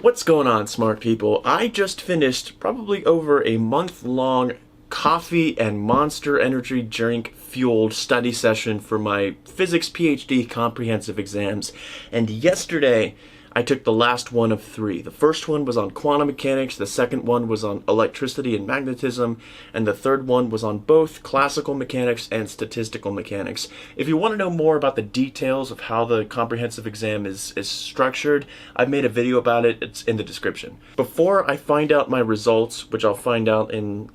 What's going on, smart people? I just finished probably over a month-long coffee and Monster Energy drink fueled study session for my physics PhD comprehensive exams, and yesterday I took the last one of three. The first one was on quantum mechanics, the second one was on electricity and magnetism, and the third one was on both classical mechanics and statistical mechanics. If you want to know more about the details of how the comprehensive exam is structured, I've made a video about it. It's in the description. Before I find out my results, which I'll find out in,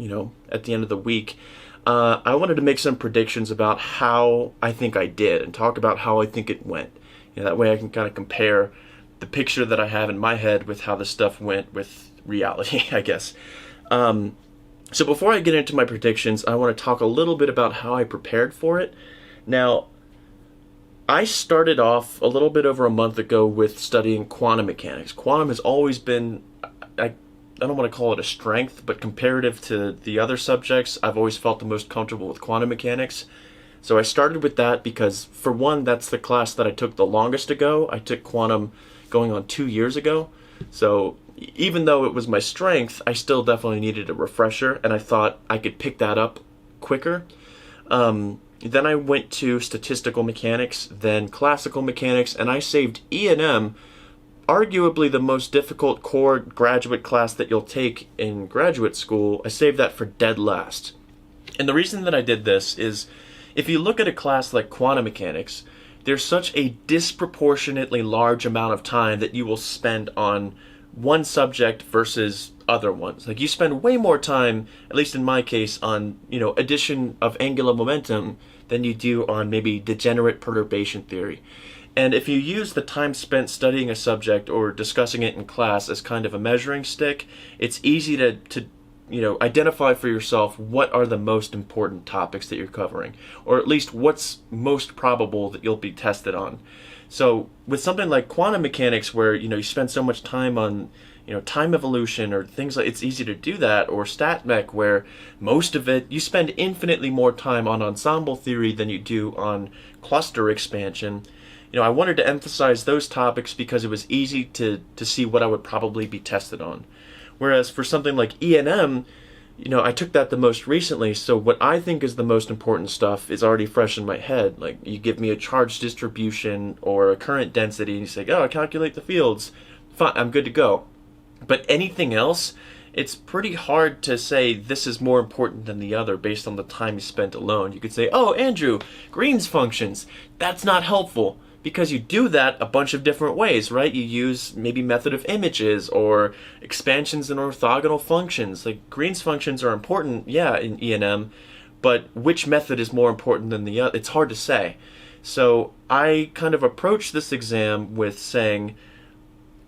at the end of the week, I wanted to make some predictions about how I think I did and talk about how I think it went. That way I can kind of compare the picture that I have in my head with how the stuff went with reality, I guess. So before I get into my predictions, I want to talk a little bit about how I prepared for it. Now, I started off a little bit over a month ago with studying quantum mechanics. Quantum has always been, I don't want to call it a strength, but comparative to the other subjects, I've always felt the most comfortable with quantum mechanics. So I started with that because, for one, that's the class that I took the longest ago. I took quantum going on 2 years ago. So even though it was my strength, I still definitely needed a refresher, and I thought I could pick that up quicker. Then I went to statistical mechanics, then classical mechanics, and I saved E&M, arguably the most difficult core graduate class that you'll take in graduate school. I saved that for dead last. And the reason that I did this is, if you look at a class like quantum mechanics, there's such a disproportionately large amount of time that you will spend on one subject versus other ones. Like, you spend way more time, at least in my case, on, addition of angular momentum than you do on maybe degenerate perturbation theory. And if you use the time spent studying a subject or discussing it in class as kind of a measuring stick, it's easy to identify for yourself what are the most important topics that you're covering, or at least what's most probable that you'll be tested on. So with something like quantum mechanics, where you spend so much time on time evolution or things like, it's easy to do that, or stat mech, where most of it you spend infinitely more time on ensemble theory than you do on cluster expansion. I wanted to emphasize those topics because it was easy to see what I would probably be tested on. Whereas for something like E&M, I took that the most recently, so what I think is the most important stuff is already fresh in my head. Like, you give me a charge distribution or a current density, and you say, oh, calculate the fields. Fine, I'm good to go. But anything else, it's pretty hard to say this is more important than the other based on the time you spent alone. You could say, oh, Andrew, Green's functions, that's not helpful. Because you do that a bunch of different ways, right? You use maybe method of images or expansions and orthogonal functions. Like, Green's functions are important, yeah, in E&M, but which method is more important than the other? It's hard to say. So I kind of approached this exam with saying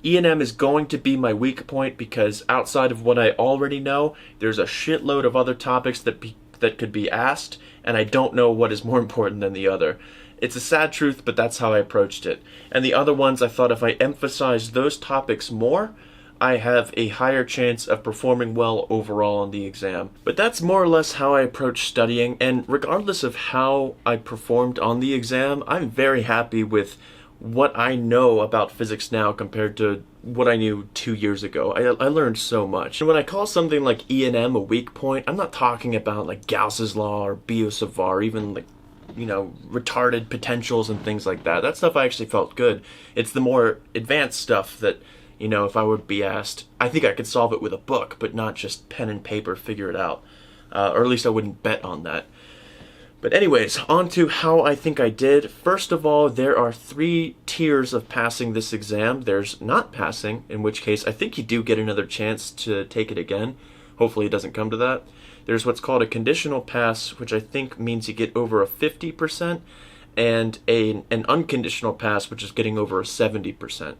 E&M is going to be my weak point because outside of what I already know, there's a shitload of other topics that could be asked, and I don't know what is more important than the other. It's a sad truth, but that's how I approached it. And the other ones, I thought if I emphasized those topics more, I have a higher chance of performing well overall on the exam. But that's more or less how I approach studying, and regardless of how I performed on the exam, I'm very happy with what I know about physics now compared to what I knew 2 years ago. I learned so much. And when I call something like E&M a weak point, I'm not talking about like Gauss's law or Biot-Savart, even like retarded potentials and things like that. That stuff I actually felt good. It's the more advanced stuff that, if I would be asked, I think I could solve it with a book, but not just pen and paper figure it out. Or at least I wouldn't bet on that. But anyways, on to how I think I did. First of all, there are 3 tiers of passing this exam. There's not passing, in which case I think you do get another chance to take it again. Hopefully it doesn't come to that. There's what's called a conditional pass, which I think means you get over a 50%, and an unconditional pass, which is getting over a 70%.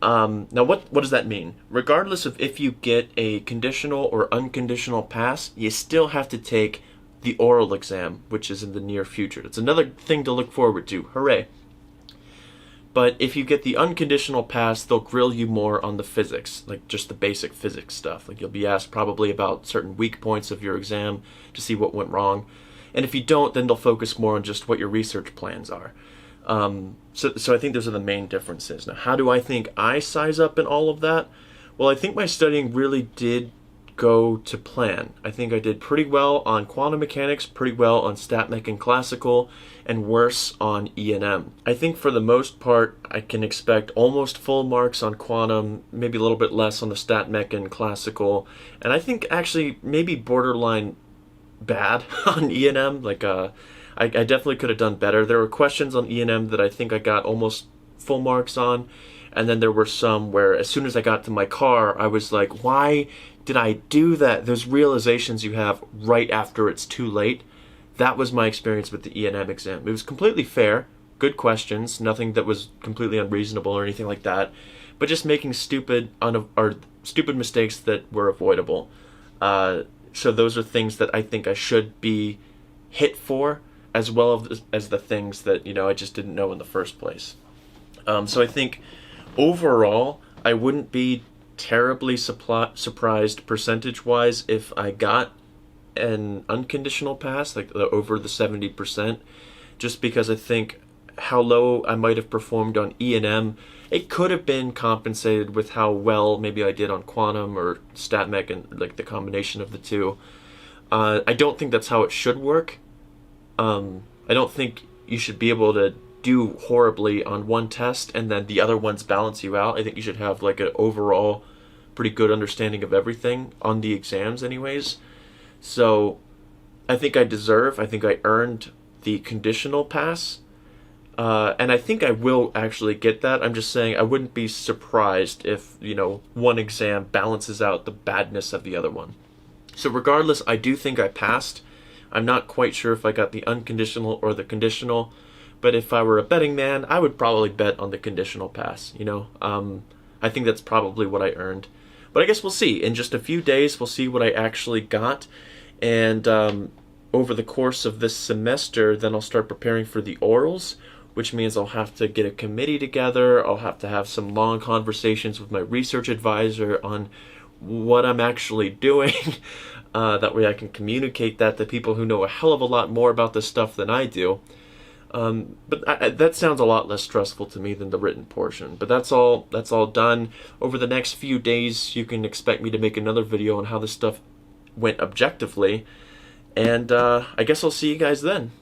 Now, what does that mean? Regardless of if you get a conditional or unconditional pass, you still have to take the oral exam, which is in the near future. It's another thing to look forward to. Hooray. But if you get the unconditional pass, they'll grill you more on the physics, like just the basic physics stuff. Like, you'll be asked probably about certain weak points of your exam to see what went wrong. And if you don't, then they'll focus more on just what your research plans are. So I think those are the main differences. Now, how do I think I size up in all of that? Well, I think my studying really did go to plan. I think I did pretty well on quantum mechanics, pretty well on stat mech and classical, and worse on E&M. I think for the most part, I can expect almost full marks on quantum, maybe a little bit less on the stat mech and classical, and I think actually maybe borderline bad on E&M. I definitely could have done better. There were questions on E&M that I think I got almost full marks on, and then there were some where as soon as I got to my car, I was like, why did I do that? Those realizations you have right after it's too late. That was my experience with the E&M exam. It was completely fair, good questions, nothing that was completely unreasonable or anything like that, but just making stupid mistakes that were avoidable. So those are things that I think I should be hit for, as well as the things that, I just didn't know in the first place. So I think overall, I wouldn't be terribly surprised percentage-wise if I got an unconditional pass, like over the 70%, just because I think how low I might have performed on E&M, it could have been compensated with how well maybe I did on quantum or stat mech, and like the combination of the two. I don't think that's how it should work. I don't think you should be able to do horribly on one test and then the other ones balance you out. I think you should have like an overall pretty good understanding of everything on the exams anyways. So I think I earned the conditional pass. And I think I will actually get that. I'm just saying I wouldn't be surprised if, one exam balances out the badness of the other one. So regardless, I do think I passed. I'm not quite sure if I got the unconditional or the conditional, but if I were a betting man, I would probably bet on the conditional pass, I think that's probably what I earned. But I guess we'll see. In just a few days, we'll see what I actually got. And over the course of this semester, then I'll start preparing for the orals, which means I'll have to get a committee together. I'll have to have some long conversations with my research advisor on what I'm actually doing. That way I can communicate that to people who know a hell of a lot more about this stuff than I do. But that sounds a lot less stressful to me than the written portion. But that's all done. Over the next few days, you can expect me to make another video on how this stuff went objectively. And I guess I'll see you guys then.